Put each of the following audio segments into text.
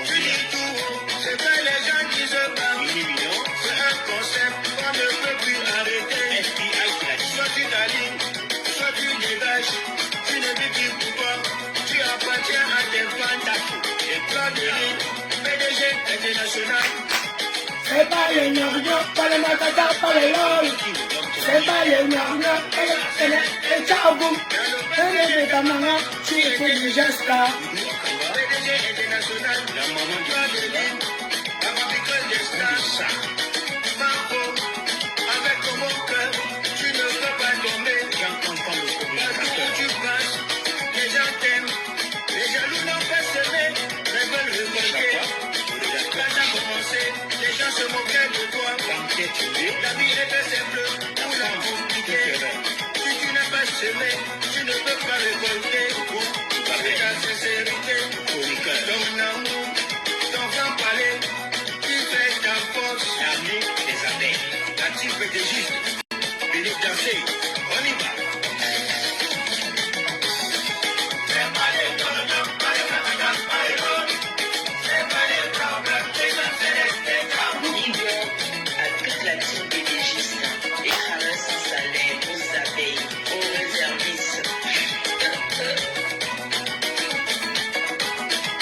Tu dis tout haut, c'est vrai les gens qui se battent. C'est un concept qu'on ne peut plus arrêter. Soit tu t'alignes, soit tu dégages. Tu ne vis plus pour toi, tu appartiens à tes fans. Et toi de ligne, PDG international. C'est pas les gnangnan, pas les matata, pas les lol. C'est pas les gnangnan, pas les tchaboum. Les tamanga, tu étais déjà star. PDG international, la maman de ligne, la fabricante des stars. Marco, avec ton bon cœur, tu ne peux pas tomber. Partout où tu passes, les gens t'aiment. Les jaloux n'ont pas semé, mais veulent récolter. Quand t'as commencé, les gens se moquaient de toi. La vie était simple, pour la compliquer. Si tu n'as pas semé, tu ne peux pas récolter. Avec ta sincérité, ton amour, ton franc palais, tu fais ta force. L'année des abeilles, actif et juste. Philippe Dansé, on y va.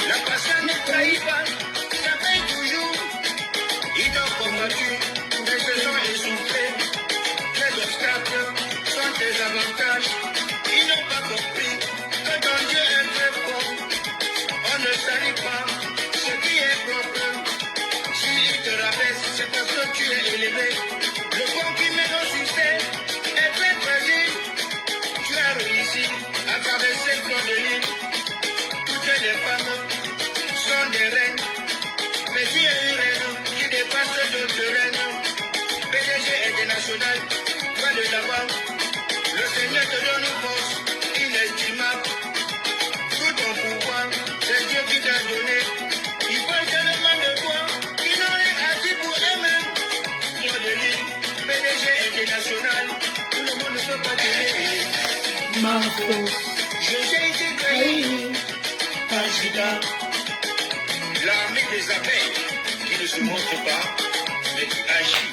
La passion ne trahit pas, ça paye toujours. Ils t'ont combattu, mais se sont essoufflés. Les obstacles sont des avantages. Ils n'ont pas compris que ton Dieu est très fort. On ne salit pas ce qui est propre. S'il te rabaisse, c'est parce que tu es élevé. Le pont qui mène au succès est très fragile. Tu as réussi à traverser ton ligne. Toutes les femmes sont des reines. Mais tu es une reine qui dépasse d'autres reines. PDG international, va de l'avant. Le Seigneur te donne une force inestimable. Tout ton pouvoir, c'est Dieu qui t'a donné. Ils veulent tellement de toi qu'ils n'ont rien à dire pour eux-mêmes. Moi de ligne, PDG international, tout le monde ne peut pas t'aimer. Marco, J'ai été créé par Judas, l'armée des abeilles qui ne se montre pas, mais qui agit.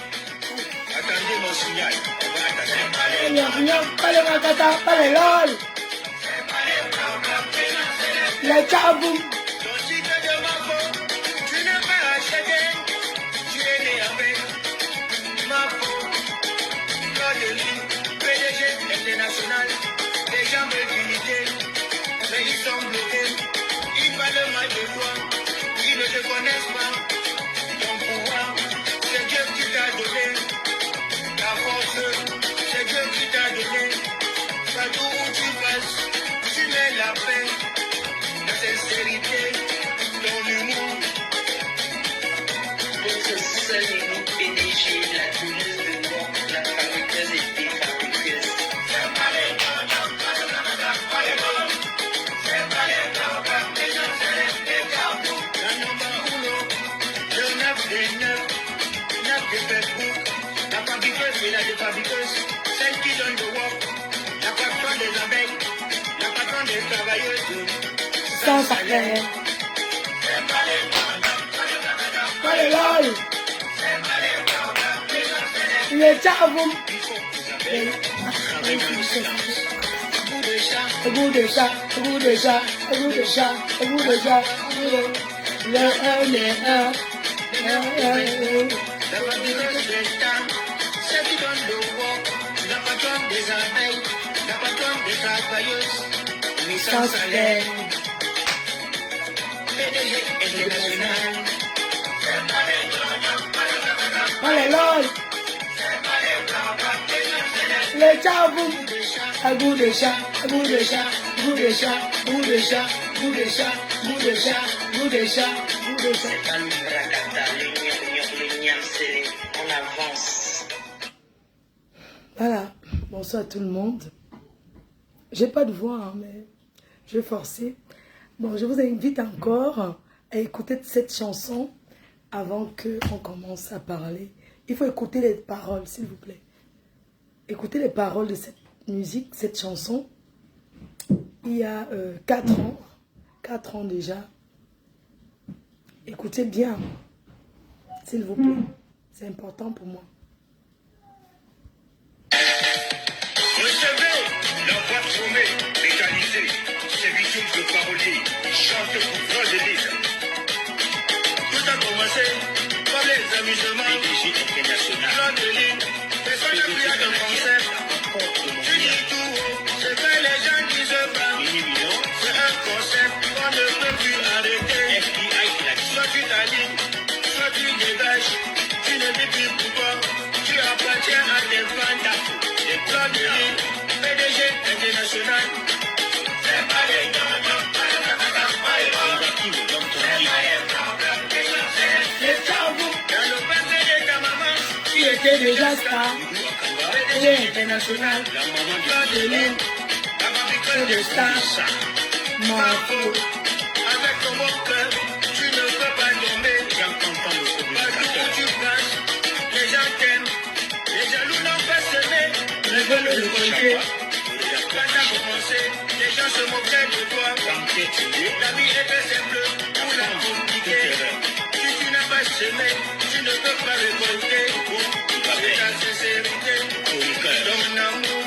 Attendez mon signal, on va attaquer. les gnangnan, pas les matata, pas les lol. Les tchaboum. Ton titre de Marco, tu n'as pas acheté, tu es né avec Marco, code de ligne, PDG international, les gens veulent t'imiter, mais ils sont bloqués, ils parlent mal de toi, ils ne te connaissent pas, ton pouvoir, c'est Dieu qui t'a donné, ta force, c'est Dieu qui t'a donné, partout où tu passes, tu mets la paix. La sincérité, ton humour. Votre seul unique PDG, la douleuse de mort, la fabriqueuse et défabriqueuse. La number uno, le 9 des 9, 9 de Facebook, la fabriqueuse et la défabriqueuse, celle qui donne le work, la patronne des abeilles, la patronne des travailleuses. Sans salaire. Pas les lol. Les tchaboum. Bout de chat, Au bout de ça, au bout de ça, au bout de ça, au bout de ça. Le 1, les 1. la fabriqueuse des stars, celle qui donne le work, la patronne des abeilles, la patronne des travailleuses. Sans salaire. PDG international. Pas les lol. Les tchaboum. À bout de ça, à bout de ça, bout de ça, bout de ça, bout de ça, bout de ça, bout de ça, bout de ça. On avance. Voilà, bonsoir à tout le monde. J'ai pas de voix, hein, mais je vais forcer. Bon, je vous invite encore à écouter cette chanson avant qu'on commence à parler. Il faut écouter les paroles, s'il vous plaît. Écoutez les paroles de cette musique, cette chanson. Il y a 4 ans déjà, Écoutez bien, s'il vous plaît. C'est important pour moi. Recevez la voix sommée, légalisée, servitude de parolier, chante pour voix de l'île. Tout a commencé par les amusements international. Voix de l'île, personne n'a plus à de concept. Tu dis tout haut, c'est que les gens disent pas. C'est un concept qu'on ne peut plus arrêter. Soit tu t'alignes, soit tu dégages. Tu ne dis plus pourquoi. Tu appartiens à des fans. Les plans de l'île, PDG international. C'est pas les gars, dans le passé de ta maman, Tu étais déjà star. PDG international. plan de l'île, la fabrique de stars. Marco. Avec ton bon cœur, tu ne peux pas tomber. Partout où tu passes, les gens t'aiment. Les jaloux n'ont pas semé. Je veux le récolter. Quand t'as commencé, les gens se moquaient de toi. La vie était simple pour la compliquer. Si tu n'as pas semé, tu ne peux pas récolter. Avec ta sincérité, ton amour,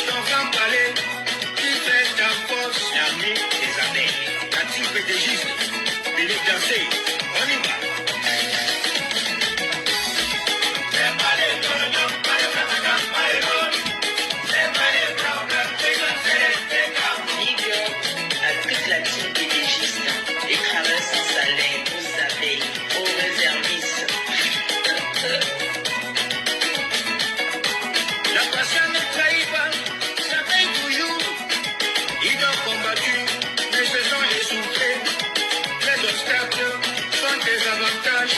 ton franc-parler, tu fais ta force. L'armée des abeilles, la team pédégiste, venez danser, on y va. Big up à toute la team PDGiste, les travailleurs sans salaire, aux abeilles, aux réservistes. La passion ne trahit pas, ça paye toujours. Ils ont combattu, mais se sont essoufflés. Les obstacles sont des avantages.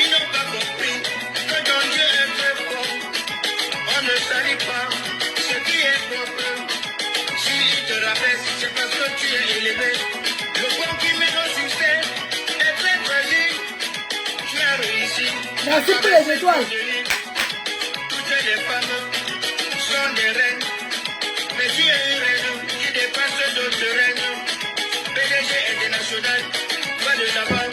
Ils n'ont pas compris que ton Dieu est très fort. On ne salit pas ce qui est propre. S'il te rabaisse, c'est parce que tu es élevé. Le pont qui mène au succès est très fragile. Tu as réussi. Merci pour les étoiles. Toutes les femmes sont des reines, mais tu es une reine qui dépasse d'autres reines. PDG international, va de l'avant.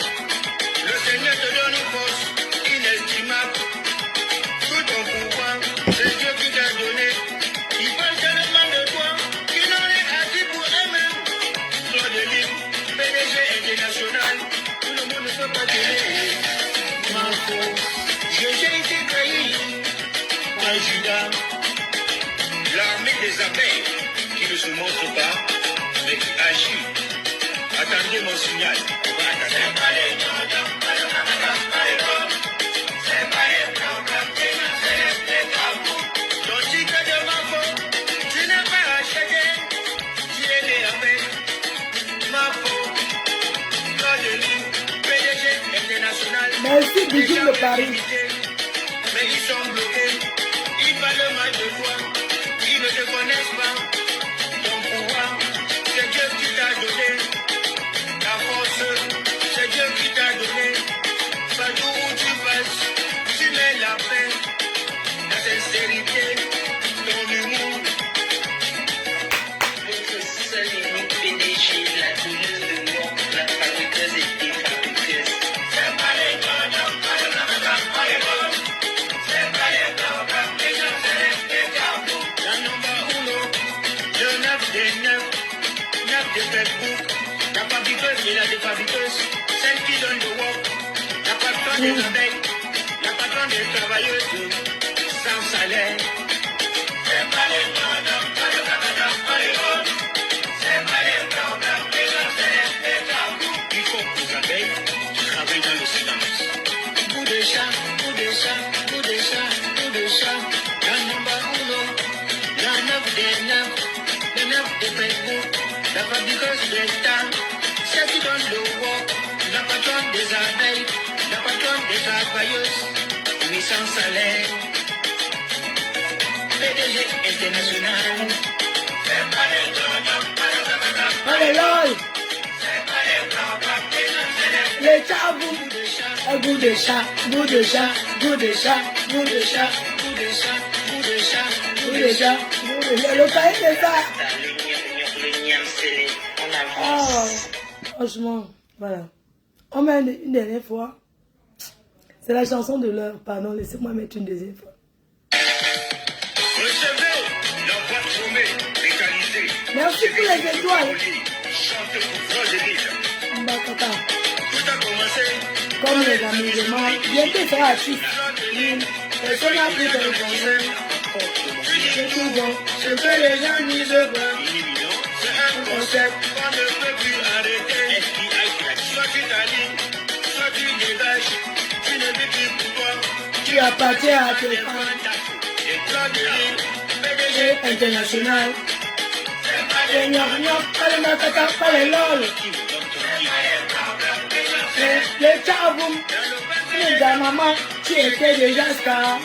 Le Seigneur te donne une force inestimable. Tout ton pouvoir, c'est Dieu qui t'a donné. Ils parlent tellement de toi qu'ils n'ont rien à dire pour eux-mêmes. Toi de l'île, PDG international, tout le monde ne peut pas t'aimer. Marco, j'ai été trahi par Judas. L'armée des abeilles qui ne se montre pas, mais qui agit. Attendez mon signal. On va attendre. Ton titre de Marco, tu n'as pas acheté. Tu es né avec Marco. Toi de l'île, PDG international. Merci, Bijou de Paris. Mais ils sont bloqués. Ils parlent mal de toi. Ils ne te connaissent pas. Ton pouvoir, c'est Dieu qui t'a donné. Ta force, c'est Dieu qui t'a donné. Partout où tu passes, tu mets la paix, la sincérité, ton humour. Votre seul et unique PDG, la donneuse de mort, la fabriqueuse et défabriqueuse. La number uno, le 9 des 9, 9 de Facebook, la fabriqueuse et la défabriqueuse, celle qui donne le work, la patronne des abeilles, la patronne des travailleuses, sans salaire. Il faut que les abeilles travaillent dans le silence. Bout de chat, bout de chat, bout de chat, bout de chat. La number uno, la 9 des 9, le 9 de Facebook, la fabriqueuse des stars, celle qui donne le work, la patronne des abeilles, la patronne des travailleuses, mais sans salaire. PDG international. Alléluia. Les chats, vous. Un goût de chat, goût de chat, goût de chat, goût de chat, goût de chat, goût de chat, goût de chat, goût de chat. Le pays de ça. Le niam scellé, on Oh, avance. franchement, voilà. On met une dernière fois. C'est la chanson de l'heure. Pardon, laissez-moi mettre une deuxième fois. Recevez la voix promet des qualités. Merci pour les étoiles. Chante pour Rosélie. Mbakata. Tout a commencé. Comme les amusements. Bientôt il sera artiste. Personne n'a plus de conseils. C'est tout bon. Ce que les gens disent vrai. C'est un concept qu'on ne peut plus arrêter. Soit tu t'alignes, soit tu dégages. Tu ne vis plus pour toi. Tu appartiens à tes fans. Et toi de l'île, PDG International. Les gnocchis, pas les Mbakata, pas les lol. Les tchaboum. Les maman, tu étais déjà star.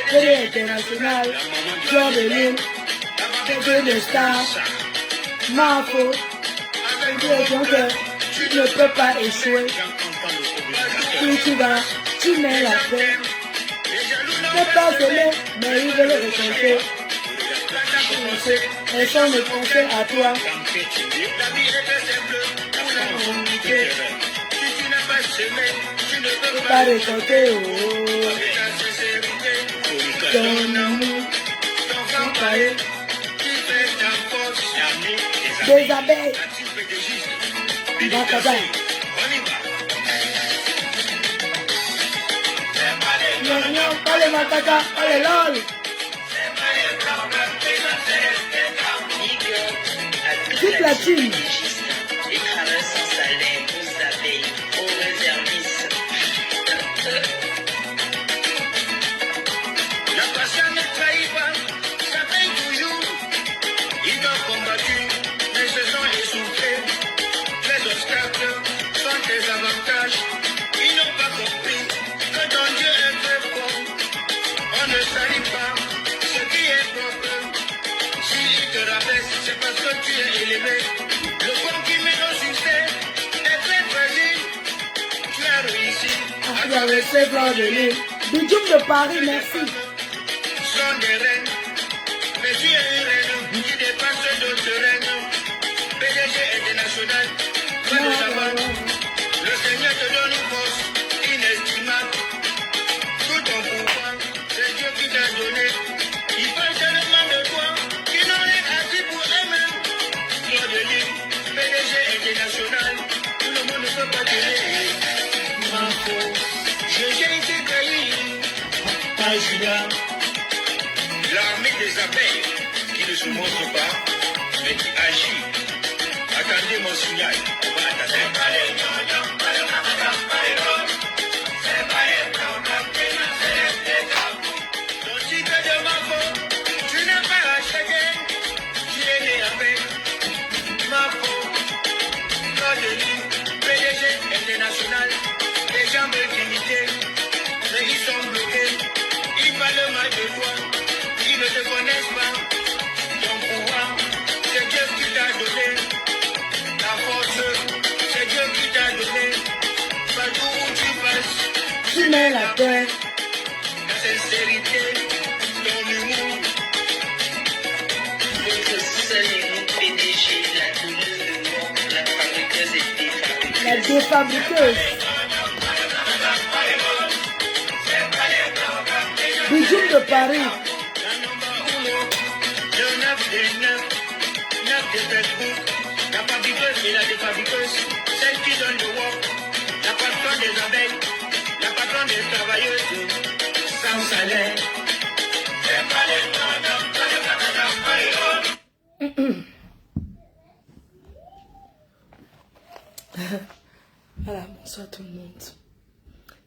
Télé International. Fleur de lune. Télé de star. Ma faute. Donc, tu ne peux pas échouer. Puis tu vas, tu mets la paix. Ne pas aimer, mais ils veulent le récolter. Elles sont de penser à toi. La vie était simple pour la communauté. Si tu n'as pas semé, tu ne peux Pas pas récolter, oh. avec la sincérité. Ton amour, Ton fanfarer, qui fait ta force. des abeilles. Actif pédégiste. Mbakata. On y va. Gnocchi, pas les Mbakata, pas les lol. Toute la team. Les travailleurs sans salaire, aux abeilles, aux réservistes. La passion ne trahit pas, ça paye toujours. Ils ont combattu, mais se sont essoufflés. Les obstacles sont des avantages. Ils n'ont pas compris que ton Dieu est très fort. On ne salit pas ce qui est propre. S'il te rabaisse, c'est parce que tu es élevé. Le pont qui mène au succès est très fragile. Tu as réussi. Ah, il y avait ces fleurs de lune. Bijoum de Paris, merci. Sont des reines, mais tu es une reine qui dépasse d'autres reines. PDG international, pas de savoir. Le Seigneur te donne une force inestimable. Tout ton pouvoir, c'est Dieu qui t'a donné. Ils parlent tellement de toi qu'ils n'ont rien à dire pour eux-mêmes. Toi de l'île, PDG international, tout le monde ne peut pas t'aider. Marco, j'ai été trahi. Pas Judas. L'armée des abeilles qui ne se montre pas, mais qui agit. Attendez mon signal, on va attendre. Ton titre de Marco, tu n'as pas acheté, tu es né avec Marco, Claude Denis, PDG international, les gens veulent t'imiter, mais ils sont bloqués, ils parlent mal de toi. Ils ne te connaissent pas. Ton pouvoir, c'est Dieu qui t'a donné. Ta force, c'est Dieu qui t'a donné. Partout où tu passes, Tu mets la paix. ta sincérité, ton humour. Votre seul et unique PDG, la donneuse de mort, la fabriqueuse et défabriqueuse. La défabriqueuse. Bijoum de Paris. La number uno, le 9 des 9, 9 de Facebook. La fabriqueuse et la défabriqueuse, celle qui donne le work. La patronne des abeilles, la patronne des travailleuses, sans salaire. Voilà, bonsoir tout le monde.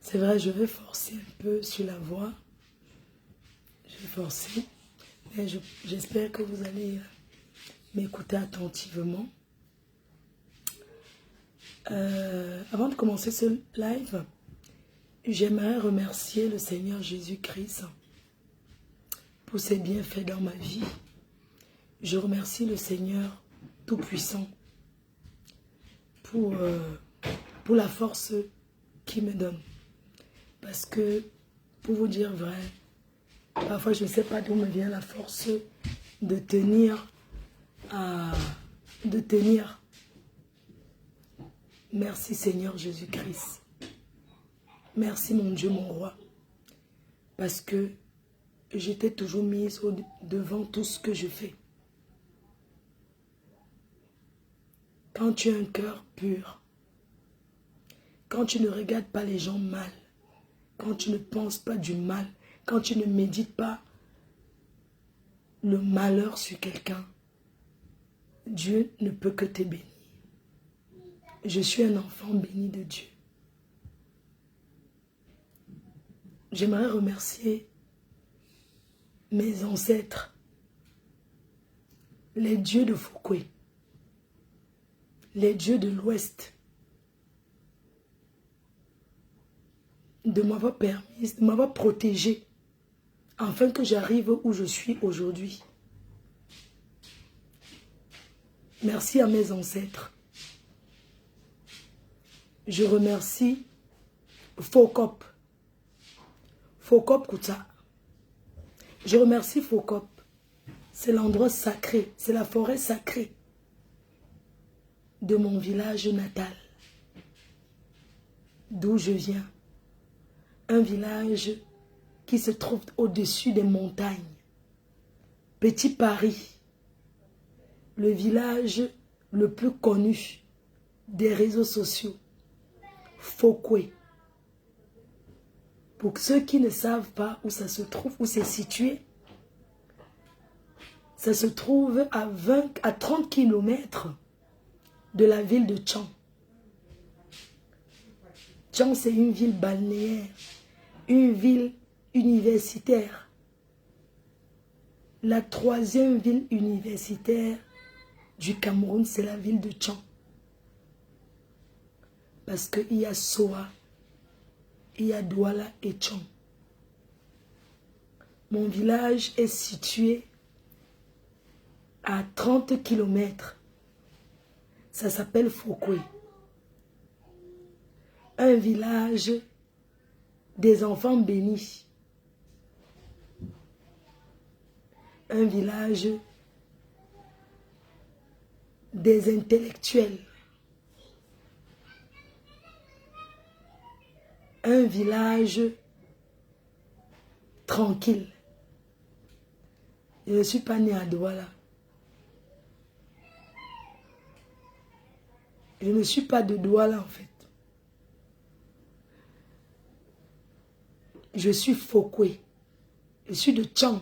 C'est vrai, je vais forcer un peu sur la voix. Je vais forcer. Mais j'espère que vous allez m'écouter attentivement. Avant de commencer ce live, j'aimerais remercier le Seigneur Jésus-Christ pour ses bienfaits dans ma vie. Je remercie le Seigneur Tout-Puissant pour la force qu'il me donne. Parce que, pour vous dire vrai, parfois je ne sais pas d'où me vient la force de tenir Merci Seigneur Jésus-Christ. Merci mon Dieu, mon roi. Parce que j'étais toujours mise devant tout ce que je fais. Quand tu as un cœur pur, quand tu ne regardes pas les gens mal, quand tu ne penses pas du mal, quand tu ne médites pas le malheur sur quelqu'un, Dieu ne peut que te bénir. Je suis un enfant béni de Dieu. J'aimerais remercier mes ancêtres, les dieux de Fouquet, les dieux de l'Ouest, de m'avoir permis, de m'avoir protégé, afin que j'arrive où je suis aujourd'hui. Merci à mes ancêtres. Je remercie Fokop, Fokop Kouta. Je remercie Fokop. C'est l'endroit sacré, c'est la forêt sacrée de mon village natal, d'où je viens. Un village qui se trouve au-dessus des montagnes. Petit Paris, le village le plus connu des réseaux sociaux. Fouquet. Pour ceux qui ne savent pas où ça se trouve, où c'est situé, ça se trouve à 30 km de la ville de Tchang. Tchang, c'est une ville balnéaire, une ville universitaire. La 3e ville universitaire du Cameroun, c'est la ville de Tchang. Parce qu'il y a Soa, il y a Douala et Tchang. Mon village est situé à 30 km. Ça s'appelle Fouquet. Un village des enfants bénis. Un village des intellectuels. Un village tranquille. Je ne suis pas née à Douala. Je ne suis pas de Douala en fait. Je suis Fouquet. Je suis de Tchang.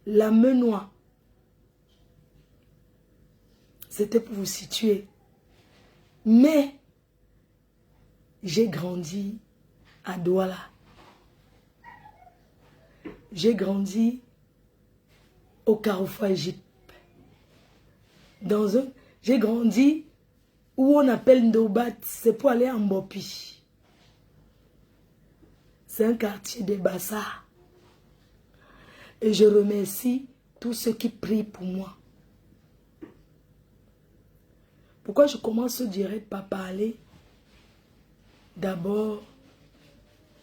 La Menois. C'était pour vous situer. Mais j'ai grandi à Douala. J'ai grandi au Carrefour Égypte. J'ai grandi où on appelle Ndobat, c'est pour aller en Mbopi. C'est un quartier de Bassa. Et je remercie tous ceux qui prient pour moi. Pourquoi je commence direct par parler? D'abord,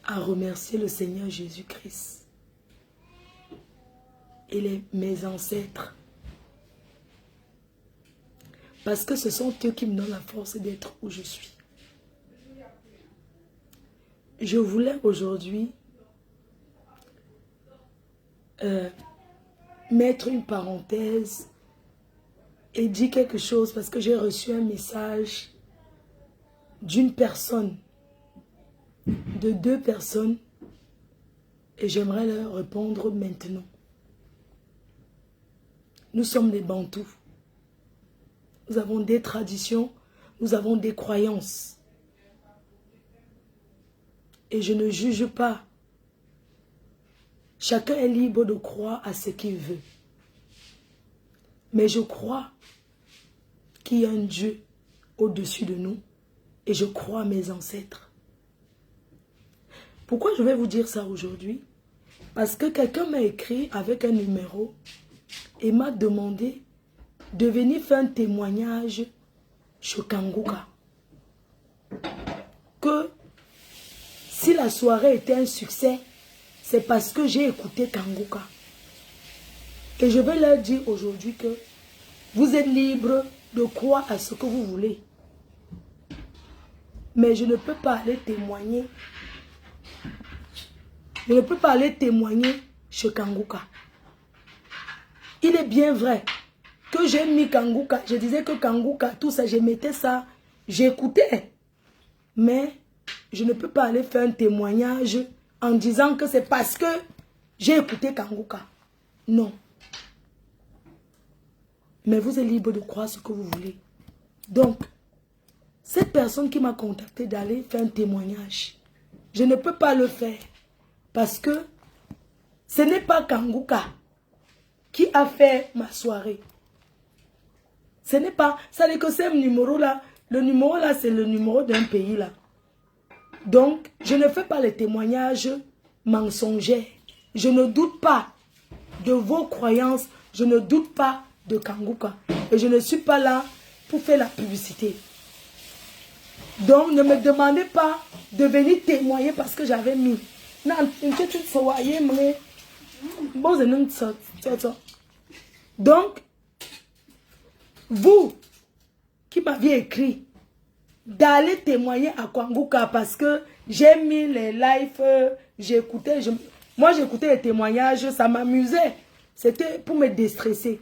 à remercier le Seigneur Jésus-Christ et mes ancêtres. Parce que ce sont eux qui me donnent la force d'être où je suis. Je voulais aujourd'hui mettre une parenthèse et dire quelque chose parce que j'ai reçu un message d'une personne, de 2 personnes, et j'aimerais leur répondre maintenant. Nous sommes des Bantous. Nous avons des traditions, nous avons des croyances. Et je ne juge pas. Chacun est libre de croire à ce qu'il veut. Mais je crois qu'il y a un Dieu au-dessus de nous. Et je crois à mes ancêtres. Pourquoi je vais vous dire ça aujourd'hui? Parce que quelqu'un m'a écrit avec un numéro et m'a demandé de venir faire un témoignage chez Kanguka. Que si la soirée était un succès, c'est parce que j'ai écouté Kanguka. Et je vais leur dire aujourd'hui que vous êtes libres de croire à ce que vous voulez. Mais je ne peux pas aller témoigner. Je ne peux pas aller témoigner chez Kanguka. Il est bien vrai que j'ai mis Kanguka. Je disais que Kanguka, tout ça, je mettais ça. J'écoutais. Mais je ne peux pas aller faire un témoignage en disant que c'est parce que j'ai écouté Kanguka. Non. Mais vous êtes libre de croire ce que vous voulez. Donc, cette personne qui m'a contacté d'aller faire un témoignage, je ne peux pas le faire parce que ce n'est pas Kanguka qui a fait ma soirée. Ce n'est pas, ça n'est que ce numéro-là. Le numéro-là, c'est le numéro d'un pays là. Donc, je ne fais pas les témoignages mensongers. Je ne doute pas de vos croyances. Je ne doute pas de Kanguka. Et je ne suis pas là pour faire la publicité. Donc, ne me demandez pas de venir témoigner parce que j'avais mis. Donc, vous qui m'aviez écrit d'aller témoigner à Kanguka parce que j'ai mis les lives, j'écoutais, moi j'écoutais les témoignages, ça m'amusait. C'était pour me déstresser.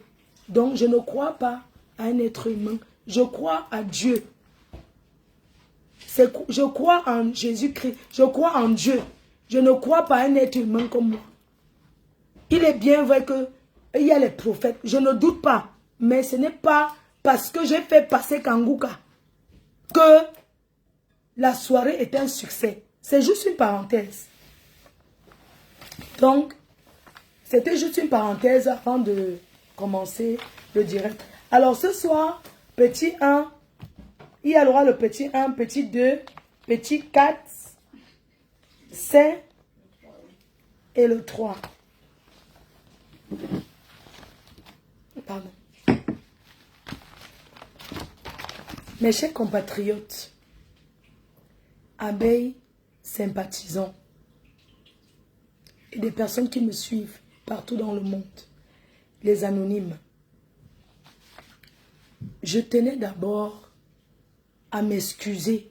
Donc, je ne crois pas à un être humain. Je crois à Dieu. Je crois en Jésus-Christ. Je crois en Dieu. Je ne crois pas à un être humain comme moi. Il est bien vrai qu'il y a les prophètes. Je ne doute pas. Mais ce n'est pas parce que j'ai fait passer Kanguka que la soirée est un succès. C'est juste une parenthèse. Donc, c'était juste une parenthèse avant de commencer le direct. Alors, ce soir, petit 1, il y aura le petit 1, petit 2, petit 4, 5 et le 3. Pardon. Mes chers compatriotes, abeilles, sympathisants et des personnes qui me suivent partout dans le monde, les anonymes, je tenais d'abord à m'excuser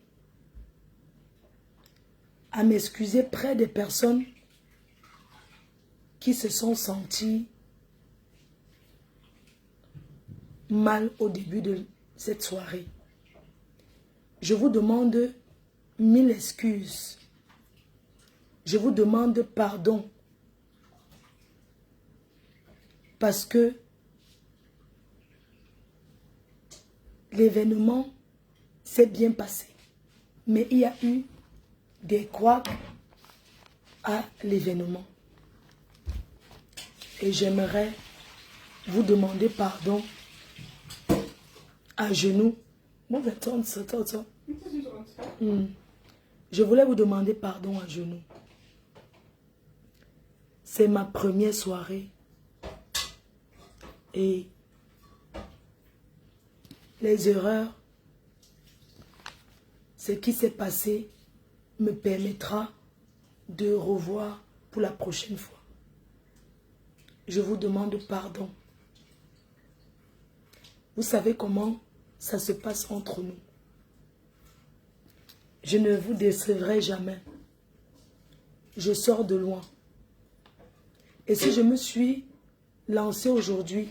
près des personnes qui se sont senties mal au début de cette soirée. Je vous demande 1000 excuses. Je vous demande pardon. Parce que l'événement s'est bien passé. Mais il y a eu des couacs à l'événement. Et j'aimerais vous demander pardon à genoux. Bon, attends. Je voulais vous demander pardon à genoux. C'est ma première soirée. Et les erreurs, ce qui s'est passé me permettra de revoir pour la prochaine fois. Je vous demande pardon. Vous savez comment ça se passe entre nous. Je ne vous décevrai jamais. Je sors de loin. Et si je me suis lancée aujourd'hui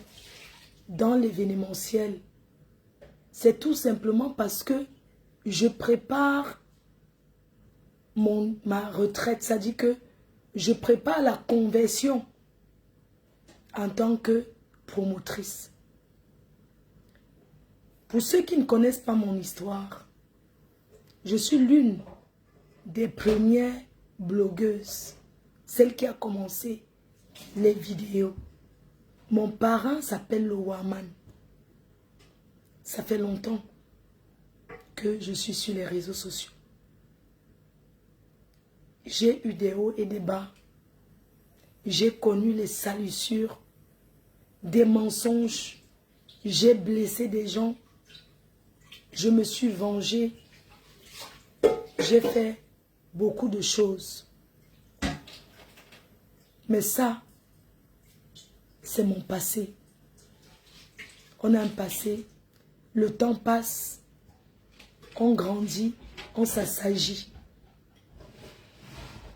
dans l'événementiel, c'est tout simplement parce que je prépare ma retraite. Ça dit que je prépare la conversion en tant que promotrice. Pour ceux qui ne connaissent pas mon histoire, je suis l'une des premières blogueuses, celle qui a commencé les vidéos. Mon parent s'appelle le Waman. Ça fait longtemps que je suis sur les réseaux sociaux. J'ai eu des hauts et des bas. J'ai connu les salissures, des mensonges. J'ai blessé des gens. Je me suis vengée. J'ai fait beaucoup de choses. Mais ça, c'est mon passé. On a un passé. Le temps passe. On grandit. on s'assagit.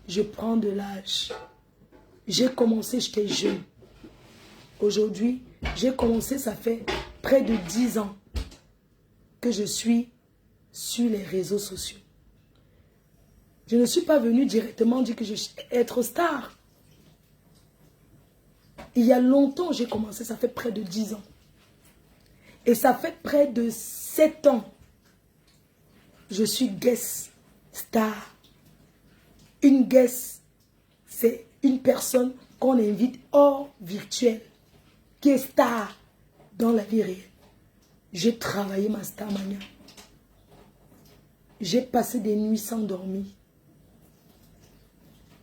Je prends de l'âge. J'ai commencé, j'étais jeune. Aujourd'hui, j'ai commencé, ça fait près de 10 ans que je suis sur les réseaux sociaux. Je ne suis pas venue directement dire que je suis être star. Il y a longtemps, j'ai commencé, ça fait près de 10 ans. Et ça fait près de 7 ans. Je suis guest star. Une guest, c'est une personne qu'on invite hors virtuel, qui est star dans la vie réelle. J'ai travaillé ma starmania. J'ai passé des nuits sans dormir.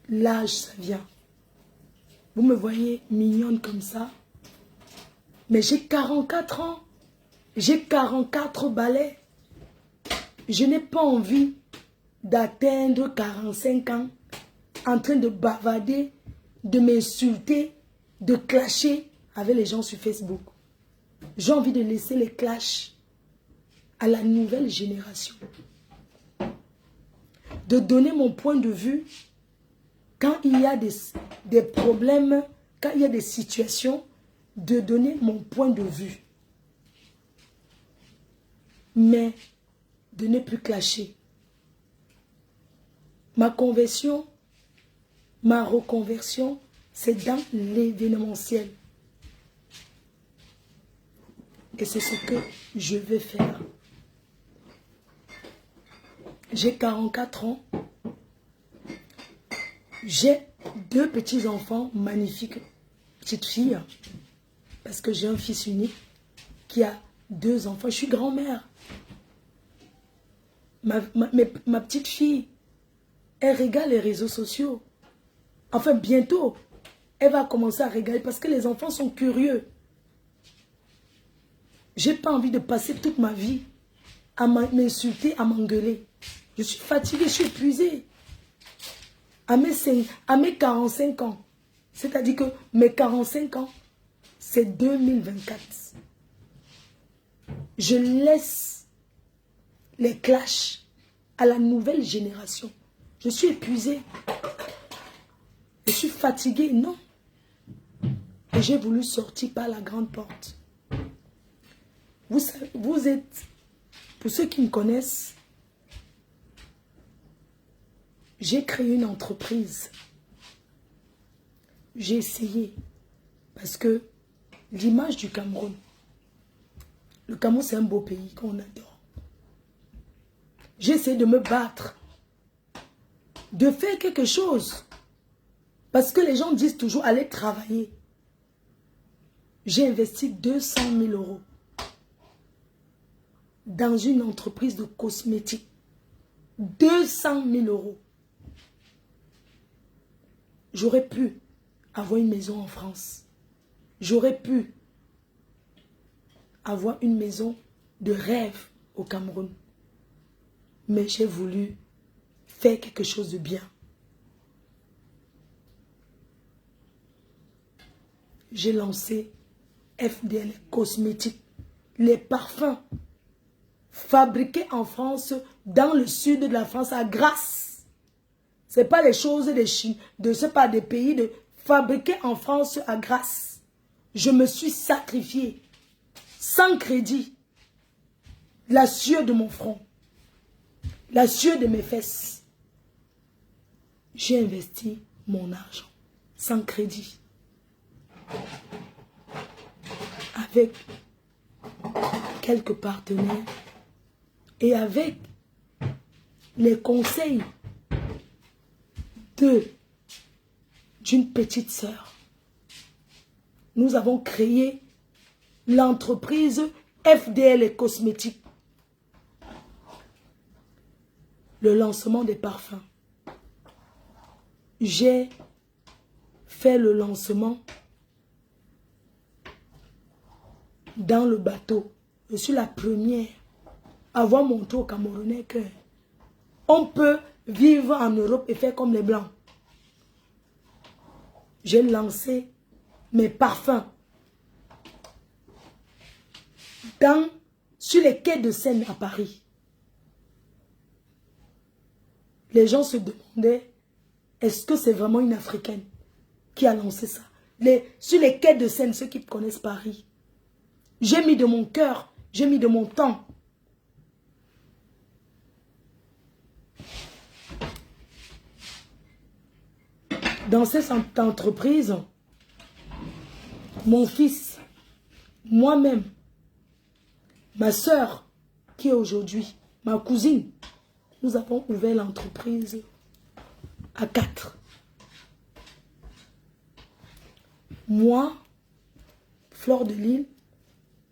L'âge, ça vient. Vous me voyez mignonne comme ça. Mais j'ai 44 ans. J'ai 44 balais. Je n'ai pas envie d'atteindre 45 ans en train de bavarder, de m'insulter, de clasher avec les gens sur Facebook. J'ai envie de laisser les clashs à la nouvelle génération. De donner mon point de vue quand il y a des problèmes, quand il y a des situations, de donner mon point de vue. Mais de ne plus clasher. Ma conversion, ma reconversion, c'est dans l'événementiel. Et c'est ce que je vais faire. J'ai 44 ans. J'ai 2 petits-enfants magnifiques, petites filles. Parce que j'ai un fils unique qui a 2 enfants. Je suis grand-mère. Ma petite fille, elle régale les réseaux sociaux. Enfin, bientôt, elle va commencer à régaler parce que les enfants sont curieux. Je n'ai pas envie de passer toute ma vie à m'insulter, à m'engueuler. Je suis fatiguée, je suis épuisée. À mes 45 ans, c'est-à-dire que mes 45 ans, c'est 2024. Je laisse les clashs à la nouvelle génération. Je suis épuisée. Je suis fatiguée, non. Et j'ai voulu sortir par la grande porte. Vous êtes, pour ceux qui me connaissent, j'ai créé une entreprise. J'ai essayé. Parce que l'image du Cameroun, le Cameroun c'est un beau pays qu'on adore. J'ai essayé de me battre, de faire quelque chose. Parce que les gens disent toujours, allez travailler. J'ai investi 200 000 € dans une entreprise de cosmétiques. 200 000 €. J'aurais pu avoir une maison en France. J'aurais pu avoir une maison de rêve au Cameroun. Mais j'ai voulu faire quelque chose de bien. J'ai lancé FDL Cosmétiques, les parfums fabriqués en France, dans le sud de la France, à Grasse. Ce n'est pas les choses des pays fabriqués en France à Grasse. Je me suis sacrifiée, sans crédit, la sueur de mon front, la sueur de mes fesses. J'ai investi mon argent, sans crédit, avec quelques partenaires et avec les conseils d'une petite sœur. Nous avons créé l'entreprise FDL et Cosmétiques. Le lancement des parfums. J'ai fait le lancement dans le bateau. Je suis la première à avoir montré aux Camerounais que on peut vivre en Europe et faire comme les Blancs. J'ai lancé mes parfums sur les quais de Seine à Paris. les gens se demandaient, est-ce que c'est vraiment une Africaine qui a lancé ça? Sur les quais de Seine, ceux qui connaissent Paris, j'ai mis de mon cœur, j'ai mis de mon temps. Dans cette entreprise, mon fils, moi-même, ma soeur, qui est aujourd'hui ma cousine, nous avons ouvert l'entreprise à 4. Moi, Fleur de Lille,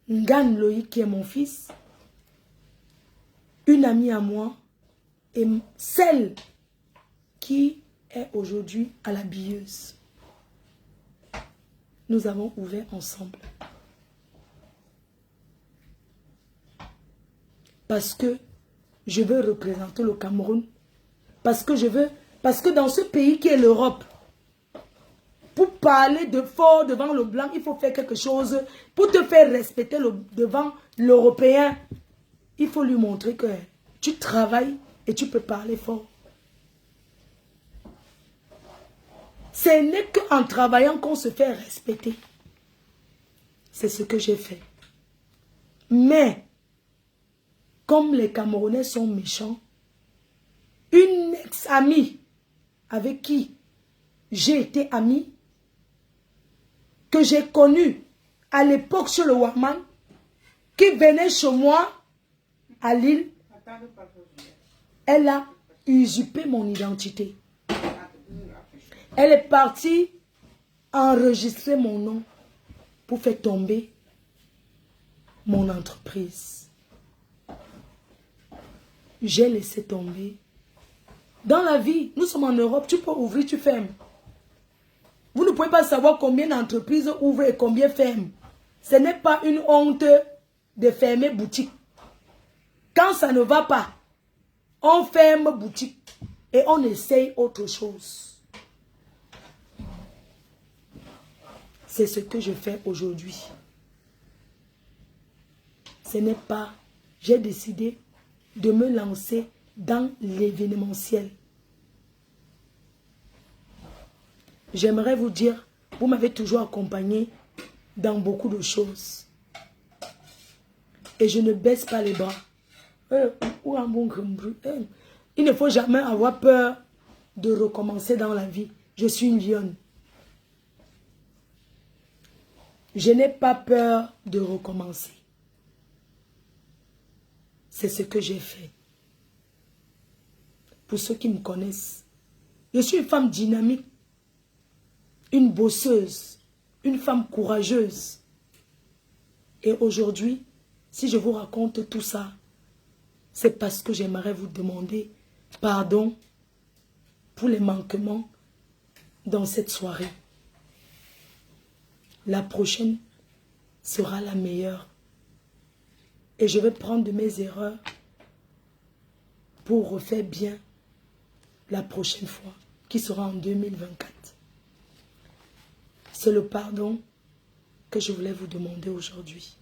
Ngane Loïc qui est mon fils, une amie à moi et celle qui est aujourd'hui à la billeuse. Nous avons ouvert ensemble. Parce que je veux représenter le Cameroun. Parce que dans ce pays qui est l'Europe, pour parler de fort devant le blanc, il faut faire quelque chose. Pour te faire respecter devant l'Européen, il faut lui montrer que tu travailles et tu peux parler fort. Ce n'est qu'en travaillant qu'on se fait respecter. C'est ce que j'ai fait. Mais, comme les Camerounais sont méchants, une ex-amie avec qui j'ai été amie, que j'ai connue à l'époque chez le Warman, qui venait chez moi à Lille, elle a usurpé mon identité. Elle est partie enregistrer mon nom pour faire tomber mon entreprise. J'ai laissé tomber. Dans la vie, nous sommes en Europe, tu peux ouvrir, tu fermes. Vous ne pouvez pas savoir combien d'entreprises ouvrent et combien ferment. Ce n'est pas une honte de fermer boutique. Quand ça ne va pas, on ferme boutique et on essaye autre chose. C'est ce que je fais aujourd'hui. Ce n'est pas... J'ai décidé de me lancer dans l'événementiel. J'aimerais vous dire, vous m'avez toujours accompagné dans beaucoup de choses. Et je ne baisse pas les bras. Il ne faut jamais avoir peur de recommencer dans la vie. Je suis une lionne. Je n'ai pas peur de recommencer. C'est ce que j'ai fait. Pour ceux qui me connaissent, je suis une femme dynamique, une bosseuse, une femme courageuse. Et aujourd'hui, si je vous raconte tout ça, c'est parce que j'aimerais vous demander pardon pour les manquements dans cette soirée. La prochaine sera la meilleure. Et je vais prendre de mes erreurs pour refaire bien la prochaine fois, qui sera en 2024. C'est le pardon que je voulais vous demander aujourd'hui.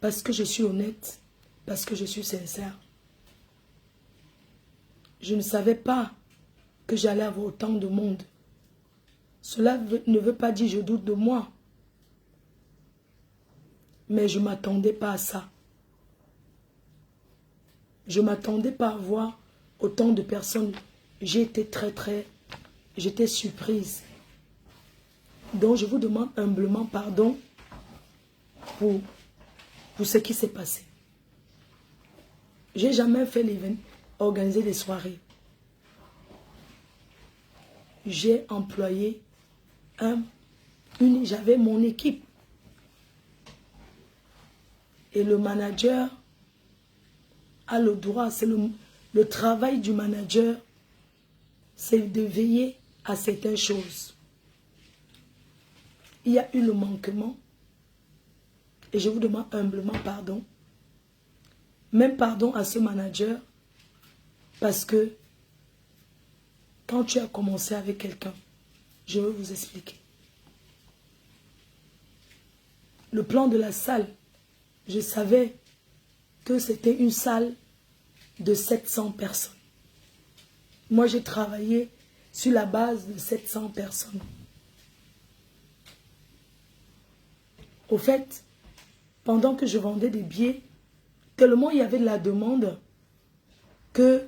Parce que je suis honnête, parce que je suis sincère. Je ne savais pas que j'allais avoir autant de monde. Cela ne veut pas dire que je doute de moi. Mais je ne m'attendais pas à ça. Je ne m'attendais pas à voir autant de personnes. J'étais surprise. Donc je vous demande humblement pardon pour ce qui s'est passé. Je n'ai jamais fait organiser des soirées. J'ai employé j'avais mon équipe. Et le manager a le droit, c'est le travail du manager, c'est de veiller à certaines choses. Il y a eu le manquement et je vous demande humblement pardon. Même pardon à ce manager parce que quand tu as commencé avec quelqu'un, je vais vous expliquer. Le plan de la salle, je savais que c'était une salle de 700 personnes. Moi, j'ai travaillé sur la base de 700 personnes. Au fait, pendant que je vendais des billets, tellement il y avait de la demande que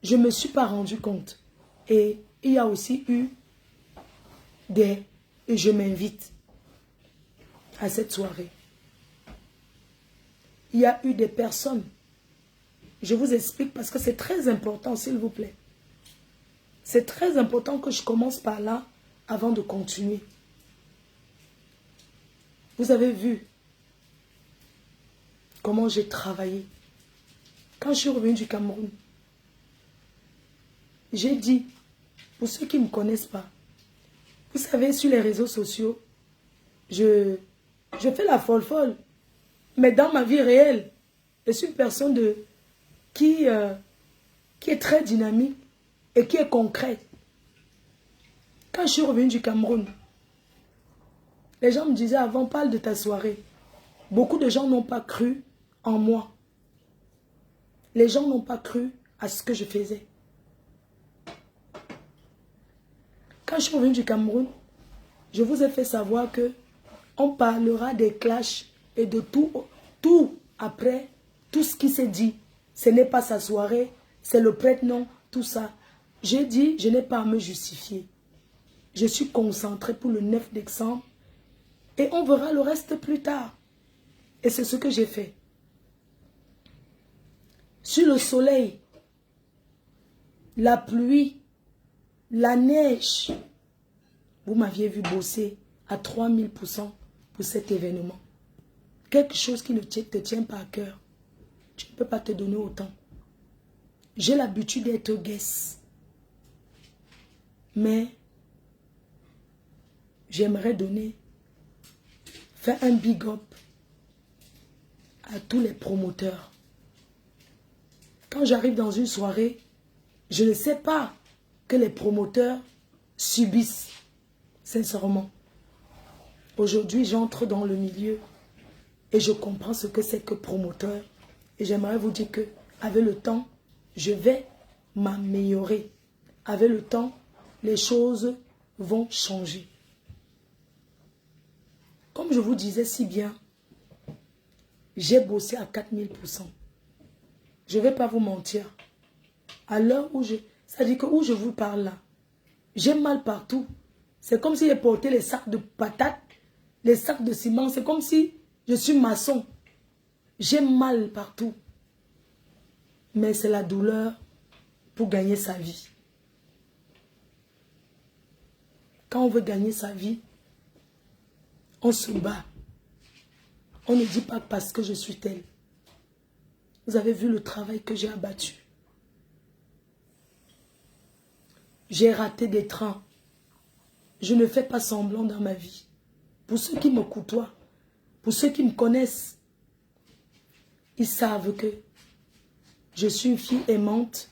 je ne me suis pas rendu compte. Et il y a aussi eu des... Et je m'invite à cette soirée. Il y a eu des personnes. Je vous explique parce que c'est très important, s'il vous plaît. C'est très important que je commence par là avant de continuer. Vous avez vu comment j'ai travaillé. Quand je suis revenue du Cameroun, j'ai dit, pour ceux qui ne me connaissent pas, vous savez, sur les réseaux sociaux, je fais la folle. Mais dans ma vie réelle, je suis une personne qui est très dynamique et qui est concrète. Quand je suis revenue du Cameroun, les gens me disaient, avant, parle de ta soirée. Beaucoup de gens n'ont pas cru en moi. Les gens n'ont pas cru à ce que je faisais. Quand je suis revenue du Cameroun, je vous ai fait savoir que on parlera des clashs et de tout après, tout ce qui s'est dit. Ce n'est pas sa soirée, c'est le prêtre, non, tout ça. J'ai dit, je n'ai pas à me justifier. Je suis concentrée pour le 9 décembre et on verra le reste plus tard. Et c'est ce que j'ai fait. Sur le soleil, la pluie, la neige, vous m'aviez vu bosser à 3000% pour cet événement. Quelque chose qui ne te tient pas à cœur. Tu ne peux pas te donner autant. J'ai l'habitude d'être guest. Mais j'aimerais faire un big up à tous les promoteurs. Quand j'arrive dans une soirée, je ne sais pas que les promoteurs subissent, sincèrement. Aujourd'hui, j'entre dans le milieu et je comprends ce que c'est que promoteur. Et j'aimerais vous dire que, avec le temps, je vais m'améliorer. Avec le temps, les choses vont changer. Comme je vous disais si bien, j'ai bossé à 4000%. Je ne vais pas vous mentir. À l'heure où c'est-à-dire que où je vous parle là, j'ai mal partout. C'est comme si j'ai porté les sacs de patates, les sacs de ciment. C'est comme si je suis maçon. J'ai mal partout. Mais c'est la douleur pour gagner sa vie. Quand on veut gagner sa vie, on se bat. On ne dit pas parce que je suis telle. Vous avez vu le travail que j'ai abattu. J'ai raté des trains. Je ne fais pas semblant dans ma vie. Pour ceux qui me côtoient, pour ceux qui me connaissent, ils savent que je suis une fille aimante,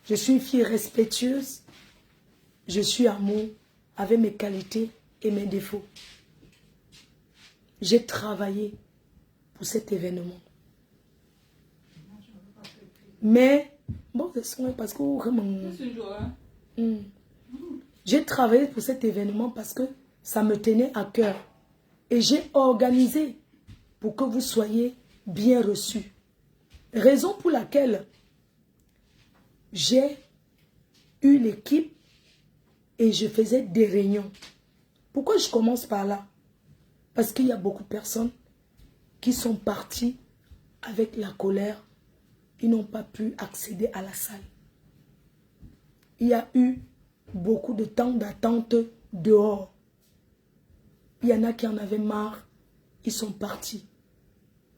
je suis une fille respectueuse, je suis amour avec mes qualités et mes défauts. J'ai travaillé pour cet événement. Mais, bon, c'est parce que j'ai travaillé pour cet événement parce que ça me tenait à cœur. Et j'ai organisé pour que vous soyez bien reçus. Raison pour laquelle j'ai eu l'équipe et je faisais des réunions. Pourquoi je commence par là? Parce qu'il y a beaucoup de personnes qui sont parties avec la colère. Ils n'ont pas pu accéder à la salle. Il y a eu beaucoup de temps d'attente dehors. Il y en a qui en avaient marre. Ils sont partis.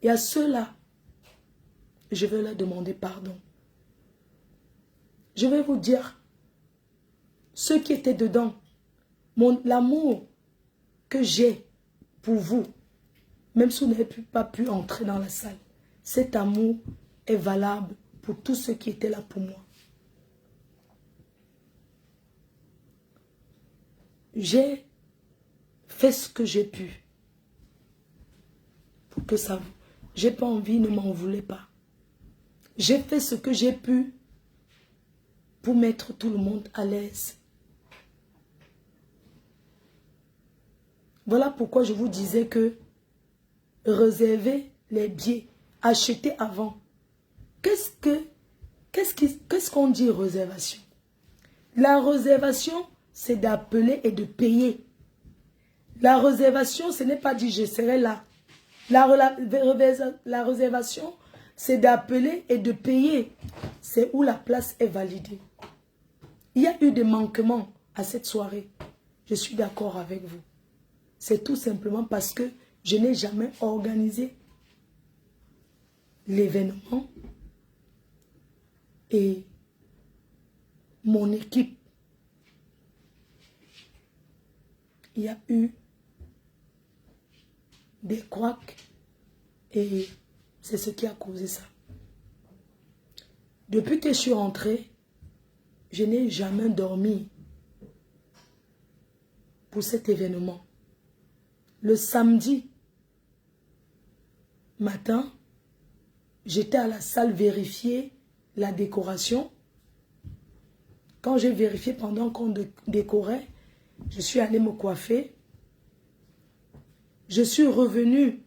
Et à ceux-là, je vais leur demander pardon. Je vais vous dire, ceux qui étaient dedans, l'amour que j'ai pour vous, même si vous n'avez pas pu entrer dans la salle, cet amour est valable pour tous ceux qui étaient là pour moi. J'ai fait ce que j'ai pu pour que ça vous... J'ai pas envie, ne m'en voulez pas. J'ai fait ce que j'ai pu pour mettre tout le monde à l'aise. Voilà pourquoi je vous disais que réservez les billets, achetez avant. Qu'est-ce qu'on dit réservation? La réservation, c'est d'appeler et de payer. La réservation, ce n'est pas dit je serai là. La réservation, c'est d'appeler et de payer. C'est où la place est validée. Il y a eu des manquements à cette soirée. Je suis d'accord avec vous. C'est tout simplement parce que je n'ai jamais organisé l'événement et mon équipe. Il y a eu des couacs et c'est ce qui a causé ça. Depuis que je suis rentrée, je n'ai jamais dormi pour cet événement. Le samedi matin, j'étais à la salle vérifier la décoration. Quand j'ai vérifié pendant qu'on décorait, je suis allée me coiffer. Je suis revenue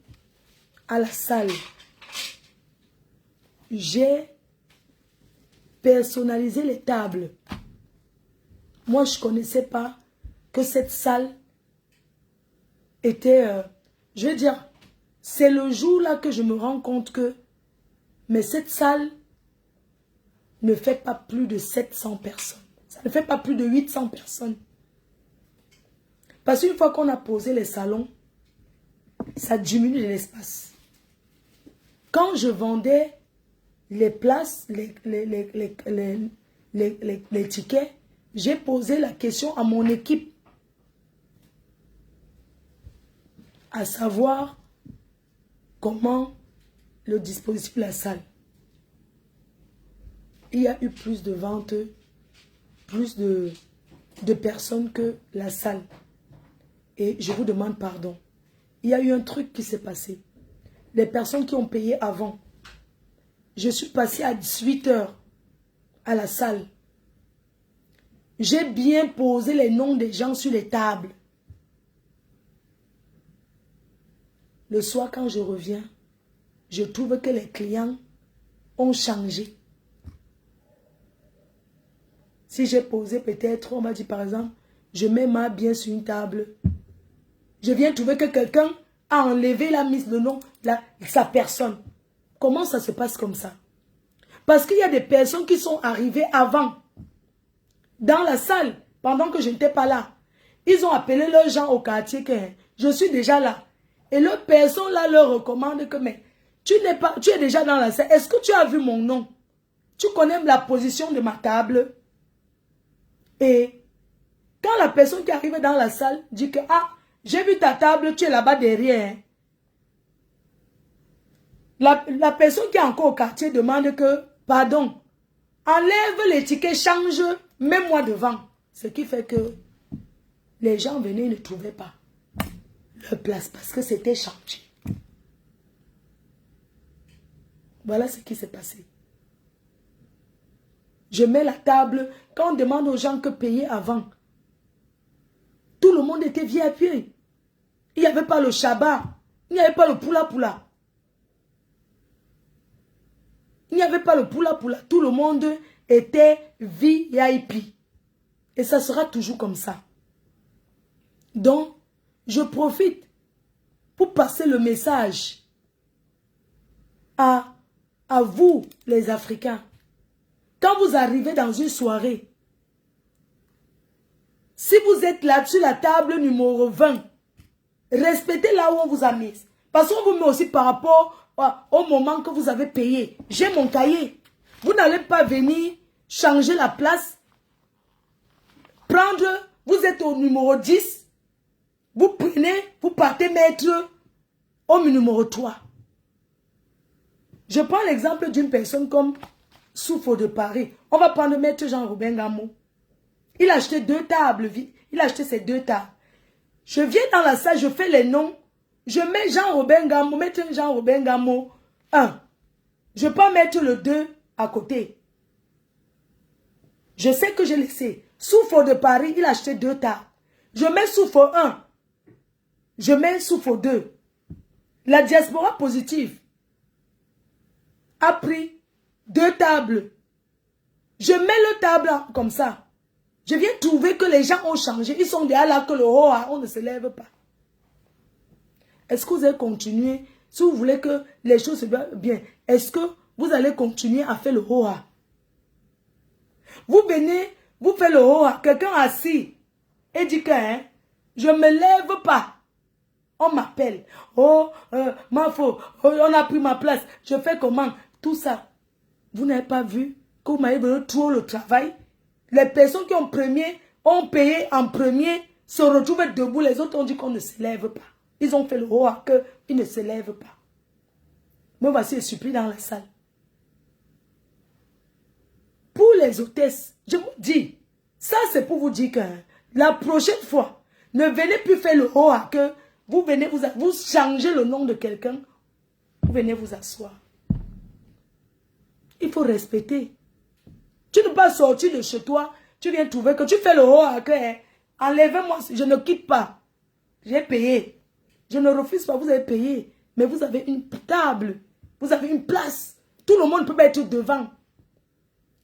à la salle. J'ai personnalisé les tables. Moi, je ne connaissais pas que cette salle était... je veux dire, c'est le jour-là que je me rends compte que... Mais cette salle ne fait pas plus de 700 personnes. Ça ne fait pas plus de 800 personnes. Parce qu'une fois qu'on a posé les salons, ça diminue l'espace. Quand je vendais les places, les tickets, j'ai posé la question à mon équipe. À savoir comment le dispositif de la salle. Il y a eu plus de ventes, plus de personnes que la salle. Et je vous demande pardon. Il y a eu un truc qui s'est passé. Les personnes qui ont payé avant. Je suis passée à 18 h à la salle. J'ai bien posé les noms des gens sur les tables. Le soir, quand je reviens, je trouve que les clients ont changé. Si j'ai posé peut-être, on m'a dit par exemple, je mets ma bien sur une table. Je viens trouver que quelqu'un a enlevé la mise de nom de sa personne. Comment ça se passe comme ça? Parce qu'il y a des personnes qui sont arrivées avant, dans la salle, pendant que je n'étais pas là. Ils ont appelé leurs gens au quartier que je suis déjà là. Et leur personne là leur recommande que mais tu es déjà dans la salle. Est-ce que tu as vu mon nom? Tu connais la position de ma table? Et quand la personne qui arrive dans la salle dit que ah, j'ai vu ta table, tu es là-bas derrière. La personne qui est encore au quartier demande que, pardon, enlève les tickets, change, mets-moi devant. Ce qui fait que les gens venaient et ne trouvaient pas leur place parce que c'était changé. Voilà ce qui s'est passé. Je mets la table, quand on demande aux gens que payer avant, tout le monde était VIP. Il n'y avait pas le Shabbat, il n'y avait pas le poula-poula. Il n'y avait pas le poula-poula. Tout le monde était VIP. Et ça sera toujours comme ça. Donc, je profite pour passer le message à vous, les Africains. Quand vous arrivez dans une soirée, si vous êtes là sur la table numéro 20, respectez là où on vous a mis. Parce qu'on vous met aussi par rapport au moment que vous avez payé. J'ai mon cahier. Vous n'allez pas venir changer la place. Prendre, vous êtes au numéro 10. Vous prenez, vous partez mettre au numéro 3. Je prends l'exemple d'une personne comme Soufo de Paris. On va prendre maître Jean-Robin Gamo. Il a acheté 2 tables. Il a acheté ces 2 tables. Je viens dans la salle, je fais les noms. Je mets Jean-Robin Gamo, maître Jean-Robin Gamo 1. Je peux mettre le 2, à côté. Je sais que j'ai laissé. Soufo de Paris, il a acheté 2 tables. Je mets Soufo 1. Je mets Soufo 2. La diaspora positive a pris 2 tables. Je mets le table comme ça. Je viens trouver que les gens ont changé. Ils sont déjà là que le haut, on ne se lève pas. Est-ce que vous allez continuer? Si vous voulez que les choses se passent bien, est-ce que vous allez continuer à faire le haut? Vous venez, vous faites le haut, quelqu'un assis et dit que je ne me lève pas. On m'appelle. Oh, ma faute, on a pris ma place. Je fais comment? Tout ça. Vous n'avez pas vu que vous m'avez donné trop le travail? Les personnes qui ont payé en premier, se retrouvent debout. Les autres ont dit qu'on ne se lève pas. Ils ont fait le haut à cœur, ils ne se lèvent pas. Me voici supplie dans la salle. Pour les hôtesses, je vous dis, ça c'est pour vous dire que la prochaine fois, ne venez plus faire le haut à cœur. Vous venez, vous changez le nom de quelqu'un. Vous venez vous asseoir. Il faut respecter. Tu ne peux pas sortir de chez toi. Tu viens trouver que tu fais le haut à cœur. Enlevez-moi, je ne quitte pas. J'ai payé. Je ne refuse pas, vous avez payé. Mais vous avez une table. Vous avez une place. Tout le monde ne peut pas être devant.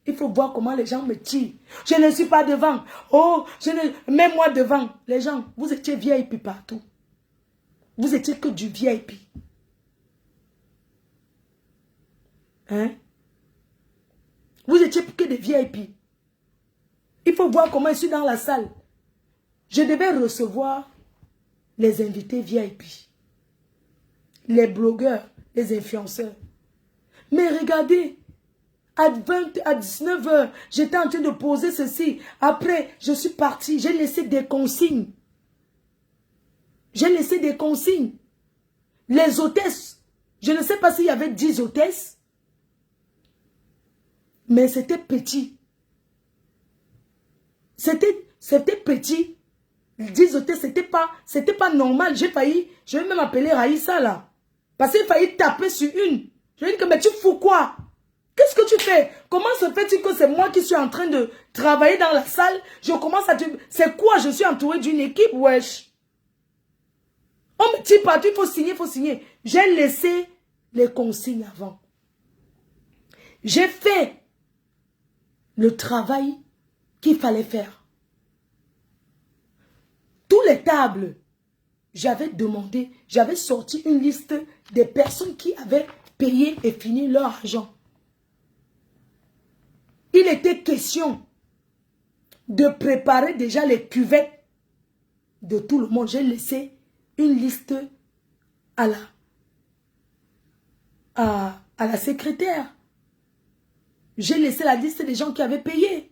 Il faut voir comment les gens me tirent. Je ne suis pas devant. Oh, mets-moi devant. Les gens, vous étiez VIP partout. Vous étiez que du VIP. Hein? Vous étiez que des VIP. Il faut voir comment je suis dans la salle. Je devais recevoir les invités VIP. Les blogueurs, les influenceurs. Mais regardez, à 19 h, j'étais en train de poser ceci. Après, je suis parti. J'ai laissé des consignes. J'ai laissé des consignes. Les hôtesses, je ne sais pas s'il y avait 10 hôtesses. Mais c'était petit. C'était petit. 10 hôtesses, c'était pas normal. Je vais même appeler Raïssa là. Parce qu'il failli taper sur une. Je lui ai dit que, mais tu fous quoi? Qu'est-ce que tu fais? Comment se fait-il que c'est moi qui suis en train de travailler dans la salle? Je commence à te... C'est quoi? Je suis entouré d'une équipe, wesh. On me dit pas, il faut signer, il faut signer. J'ai laissé les consignes avant. J'ai fait le travail qu'il fallait faire. Tous les tables, j'avais demandé, j'avais sorti une liste des personnes qui avaient payé et fini leur argent. Il était question de préparer déjà les cuvettes de tout le monde. J'ai laissé une liste à la secrétaire. J'ai laissé la liste des gens qui avaient payé.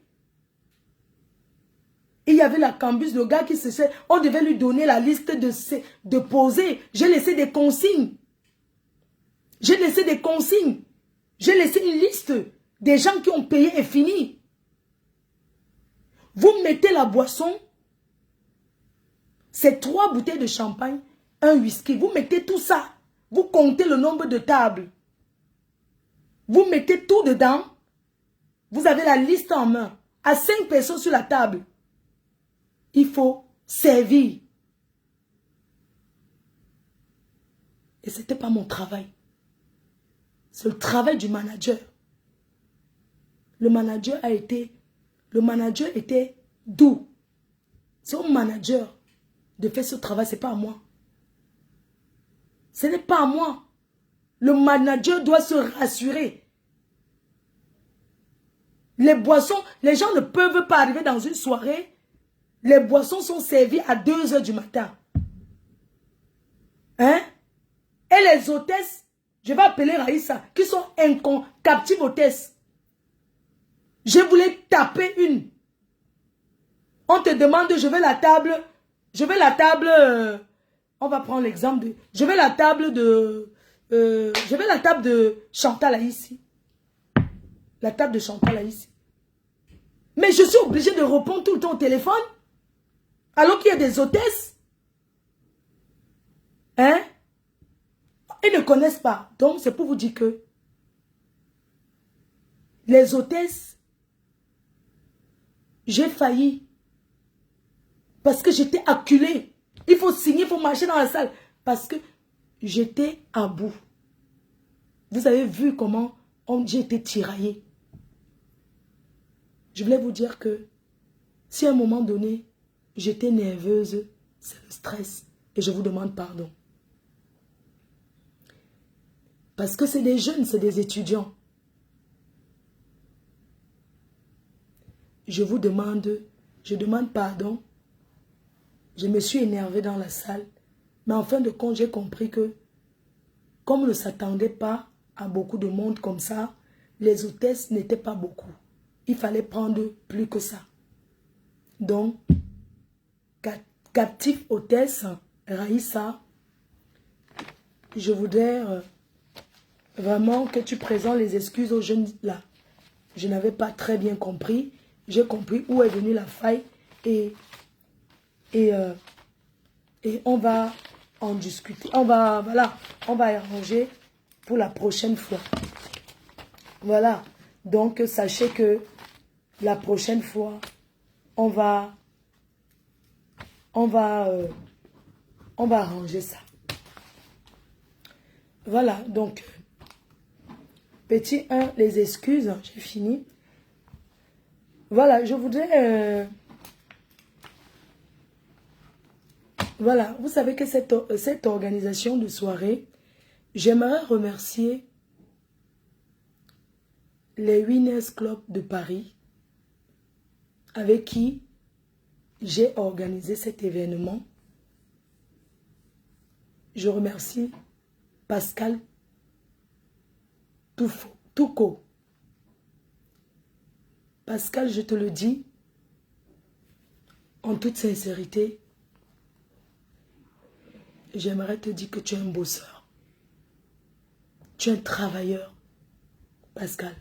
Il y avait la cambus, le gars qui se sait, on devait lui donner la liste de poser. J'ai laissé des consignes. J'ai laissé des consignes. J'ai laissé une liste des gens qui ont payé et fini. Vous mettez la boisson, c'est 3 bouteilles de champagne, un whisky. Vous mettez tout ça. Vous comptez le nombre de tables. Vous mettez tout dedans. Vous avez la liste en main. À 5 personnes sur la table. Il faut servir. Et ce n'était pas mon travail. C'est le travail du manager. Le manager était doux. C'est au manager de faire ce travail, ce n'est pas à moi. Ce n'est pas à moi. Le manager doit se rassurer. Les boissons, les gens ne peuvent pas arriver dans une soirée. Les boissons sont servies à 2 h du matin. Hein? Et les hôtesses, je vais appeler Raïssa, qui sont captives hôtesses. Je voulais taper une. On te demande, je veux la table, on va prendre l'exemple de, je veux la table de Chantal là ici. La table de Chantal là ici. Mais je suis obligée de répondre tout le temps au téléphone. Alors qu'il y a des hôtesses. Hein? Ils ne connaissent pas. Donc c'est pour vous dire que Les hôtesses, j'ai failli. Parce que j'étais acculée. Il faut signer, il faut marcher dans la salle. Parce que j'étais à bout. Vous avez vu comment j'ai été tiraillée. Je voulais vous dire que si à un moment donné, j'étais nerveuse, c'est le stress. Et je vous demande pardon. Parce que c'est des jeunes, c'est des étudiants. Je vous demande, je demande pardon. Je me suis énervée dans la salle. Mais en fin de compte, j'ai compris que comme on ne s'attendait pas à beaucoup de monde comme ça, les hôtesses n'étaient pas beaucoup. Il fallait prendre plus que ça. Donc, captif hôtesse, Raïssa, je voudrais vraiment que tu présentes les excuses aux jeunes là. Je n'avais pas très bien compris. J'ai compris où est venue la faille et on va en discuter. On va arranger pour la prochaine fois. Voilà. Donc, sachez que la prochaine fois, on va arranger ça. Voilà. Donc, petit 1, les excuses. J'ai fini. Voilà. Je voudrais... voilà. Vous savez que cette organisation de soirée, j'aimerais remercier les Winners Club de Paris avec qui j'ai organisé cet événement. Je remercie Pascal Touko. Pascal, je te le dis en toute sincérité, j'aimerais te dire que tu es un bosseur. Tu es un travailleur, Pascal.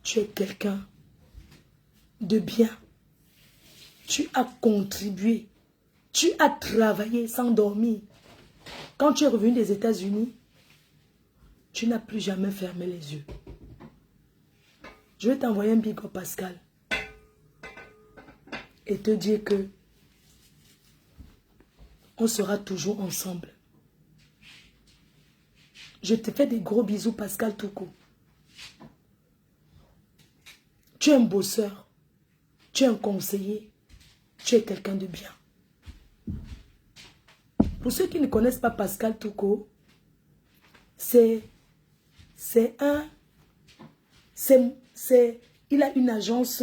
Tu es quelqu'un de bien. Tu as contribué. Tu as travaillé sans dormir. Quand tu es revenu des États-Unis, tu n'as plus jamais fermé les yeux. Je vais t'envoyer un big up, Pascal. Et te dire que on sera toujours ensemble. Je te fais des gros bisous, Pascal Touko. Tu es un bosseur. Tu es un conseiller. Tu es quelqu'un de bien. Pour ceux qui ne connaissent pas Pascal Touko, il a une agence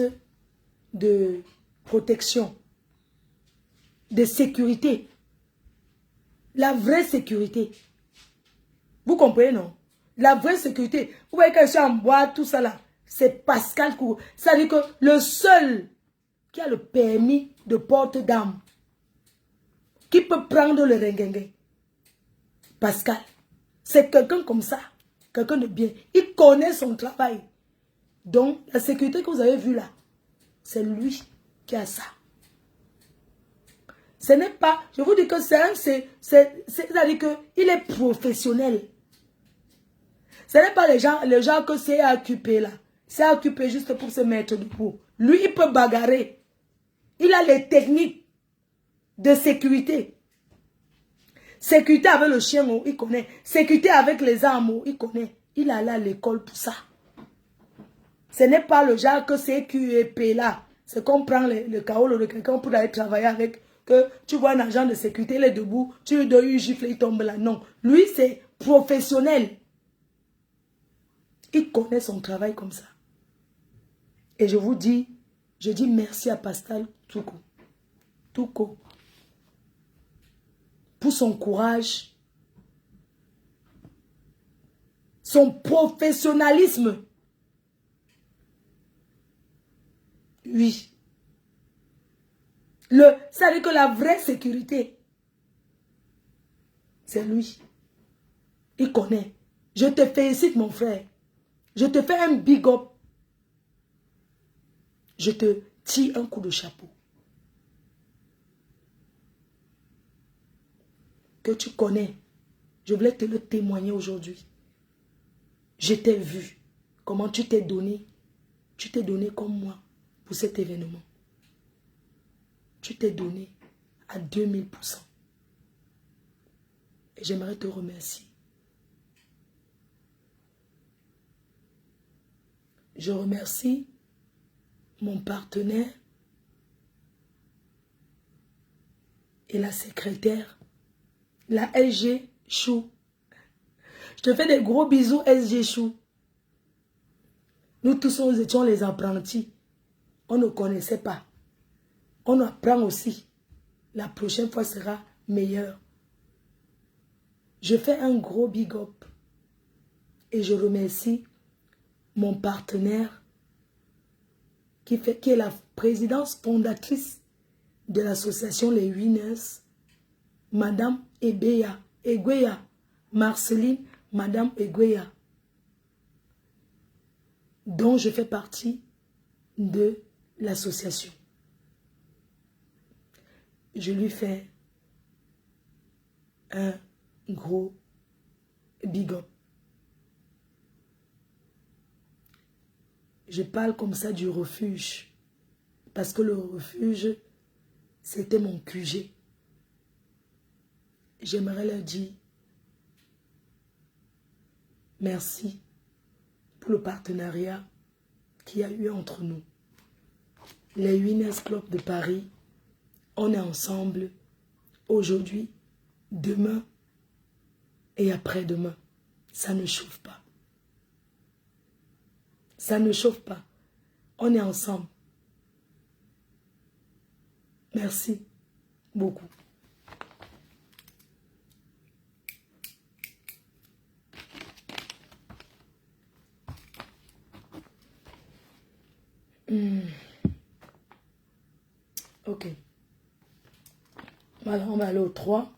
de protection, de sécurité. La vraie sécurité. Vous comprenez, non? La vraie sécurité. Vous voyez quand je suis en boîte, tout ça là, c'est Pascal Touko. Ça veut dire que le seul qui a le permis de porte d'armes, qui peut prendre le rengengue, Pascal, c'est quelqu'un comme ça, quelqu'un de bien. Il connaît son travail. Donc, la sécurité que vous avez vue là, c'est lui qui a ça. Ce n'est pas, je vous dis que c'est-à-dire qu'il est professionnel. Ce n'est pas les gens que c'est occupé là. C'est occupé juste pour se mettre debout. Lui, il peut bagarrer. Il a les techniques de sécurité. Sécurité avec le chien, il connaît. Sécurité avec les armes, il connaît. Il est allé à l'école pour ça. Ce n'est pas le genre que c'est QEP là. C'est qu'on prend le kaolo de quelqu'un pour aller travailler avec. Que tu vois un agent de sécurité, il est debout, tu lui donnes une gifle, il tombe là. Non. Lui, c'est professionnel. Il connaît son travail comme ça. Et je vous dis, je dis merci à Pascal Touko. Pour son courage, son professionnalisme. Oui. Ça veut dire que la vraie sécurité, c'est lui. Il connaît. Je te félicite, mon frère. Je te fais un big up. Je te tire un coup de chapeau. Que tu connais. Je voulais te le témoigner aujourd'hui. Je t'ai vu. comment tu t'es donné. Tu t'es donné comme moi pour cet événement. Tu t'es donné à 2000%. Et j'aimerais te remercier. Je remercie mon partenaire et la secrétaire, la SG Chou. Je te fais des gros bisous, SG Chou. Nous tous, nous étions les apprentis. On ne connaissait pas. On apprend aussi. La prochaine fois sera meilleure. Je fais un gros big up. Et je remercie mon partenaire qui est la présidente fondatrice de l'association Les Winners, Madame Egueya, Marceline, Madame Egueya, dont je fais partie de l'association. Je lui fais un gros big up. Je parle comme ça du refuge, parce que le refuge, c'était mon QG. J'aimerais leur dire merci pour le partenariat qu'il y a eu entre nous. Les Winners Club de Paris, on est ensemble aujourd'hui, demain et après-demain. Ça ne chauffe pas. Ça ne chauffe pas. On est ensemble. Merci beaucoup. Ok. Voilà, on va aller au 3.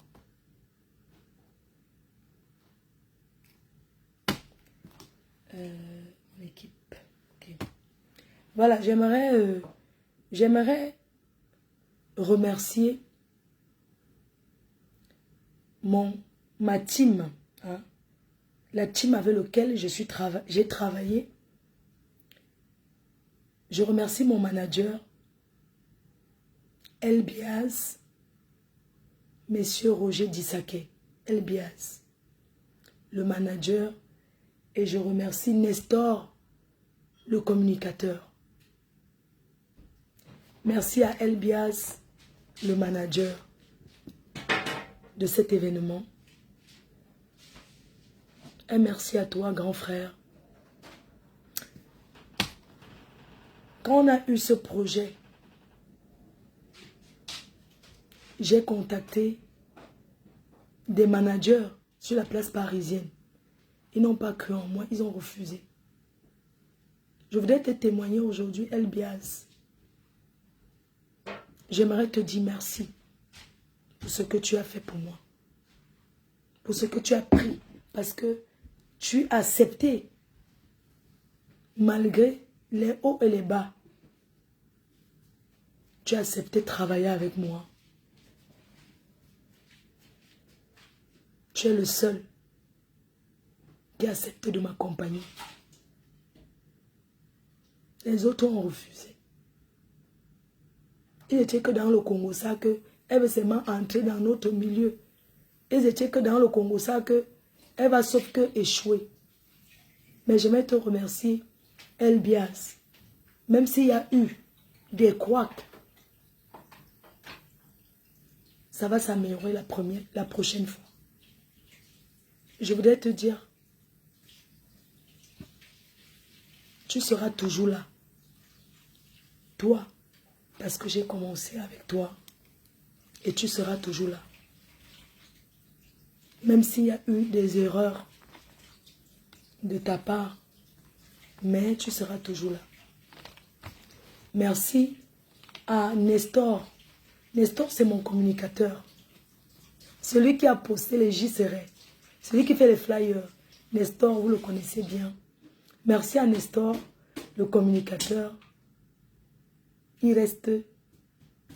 L'équipe. Ok. Voilà, j'aimerais remercier ma team, hein, la team avec laquelle j'ai travaillé. Je remercie mon manager, Elbiaz, Monsieur Roger Dissaquet, Elbiaz, le manager, et je remercie Nestor, le communicateur. Merci à Elbiaz, le manager de cet événement. Et merci à toi, grand frère. Quand on a eu ce projet, j'ai contacté des managers sur la place parisienne. Ils n'ont pas cru en moi, ils ont refusé. Je voudrais te témoigner aujourd'hui, Elbiaz. J'aimerais te dire merci pour ce que tu as fait pour moi. Pour ce que tu as pris. Parce que tu as accepté, malgré les hauts et les bas. Tu as accepté de travailler avec moi. Tu es le seul qui a accepté de m'accompagner. Les autres ont refusé. Ils étaient que dans le Congo, ça que elle veut seulement entrer dans notre milieu. Ils étaient que dans le Congo, ça que elle va sauf que échouer. Mais j'aimerais te remercier, Elbiaz. Même s'il y a eu des couacs, ça va s'améliorer la prochaine fois. Je voudrais te dire, tu seras toujours là. Toi, parce que j'ai commencé avec toi. Et tu seras toujours là. Même s'il y a eu des erreurs de ta part, mais tu seras toujours là. Merci à Nestor. Nestor, c'est mon communicateur. Celui qui a posté les JCR. Celui qui fait les flyers. Nestor, vous le connaissez bien. Merci à Nestor, le communicateur. Il reste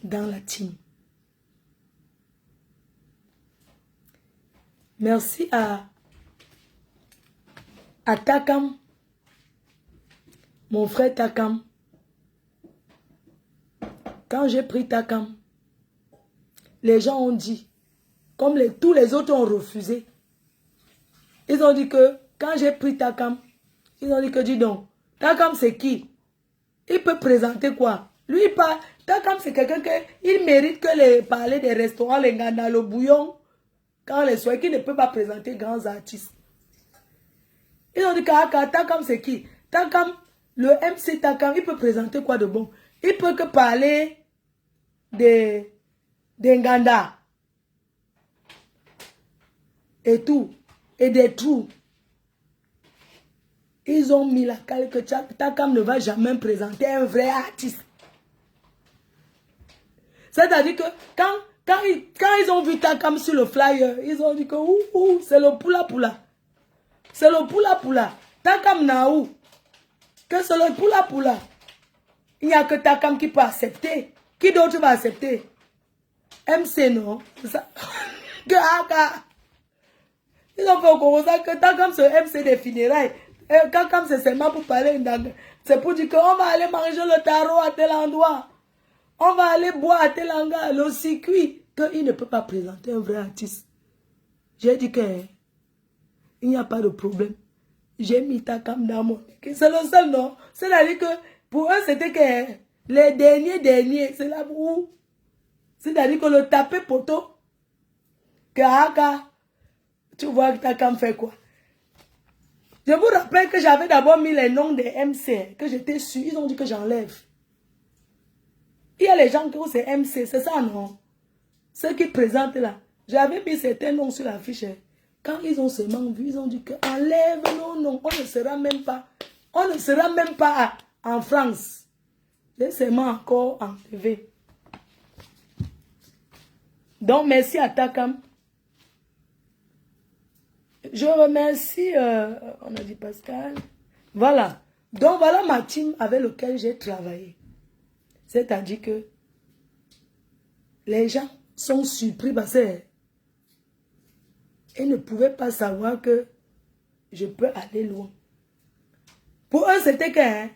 dans la team. Merci à Takam, mon frère Takam, quand j'ai pris Takam, les gens ont dit, comme tous les autres ont refusé, ils ont dit que quand j'ai pris Takam, ils ont dit que dis donc, Takam c'est qui? Il peut présenter quoi? Lui, Takam c'est quelqu'un qui mérite que les parler des restaurants, les ganda, le bouillon, quand les soirs, qui ne peut pas présenter grands artistes. Ils ont dit que Takam c'est qui? Takam, le MC Takam, il peut présenter quoi de bon? Il peut que parler des Nganda et tout, et des trous. Ils ont mis la cale que Takam ne va jamais présenter un vrai artiste. C'est-à-dire que quand ils ont vu Takam sur le flyer, ils ont dit que c'est le poula. C'est le poula. Takam n'a où? Que c'est le poula. Il n'y a que Takam qui peut accepter. Qui d'autre va accepter? MC, non? Ça. Ils ont fait au Congo ça que Takam c'est MC des funérailles. Takam c'est seulement pour parler. C'est pour dire qu'on va aller manger le tarot à tel endroit. On va aller boire à tel endroit. Le circuit. Qu'il ne peut pas présenter un vrai artiste. J'ai dit que il n'y a pas de problème. J'ai mis Takam dans mon... C'est le seul, non? C'est-à-dire que pour eux, c'était que les derniers, c'est là où... C'est-à-dire que le tapé poteau, que tu vois que Takam fait quoi? Je vous rappelle que j'avais d'abord mis les noms des MC, que j'étais sûr, ils ont dit que j'enlève. Il y a les gens qui ont ces MC, c'est ça, non? Ceux qui présentent là. J'avais mis certains noms sur la fiche. Quand ils ont seulement vu, ils ont dit que enlève nos noms, on ne sera même pas en France. J'ai seulement encore enlevé. Donc, merci à Takam. Je remercie, on a dit Pascal. Voilà. Donc, voilà ma team avec laquelle j'ai travaillé. C'est-à-dire que les gens sont surpris parce qu'ils ne pouvaient pas savoir que je peux aller loin. Pour eux, c'était que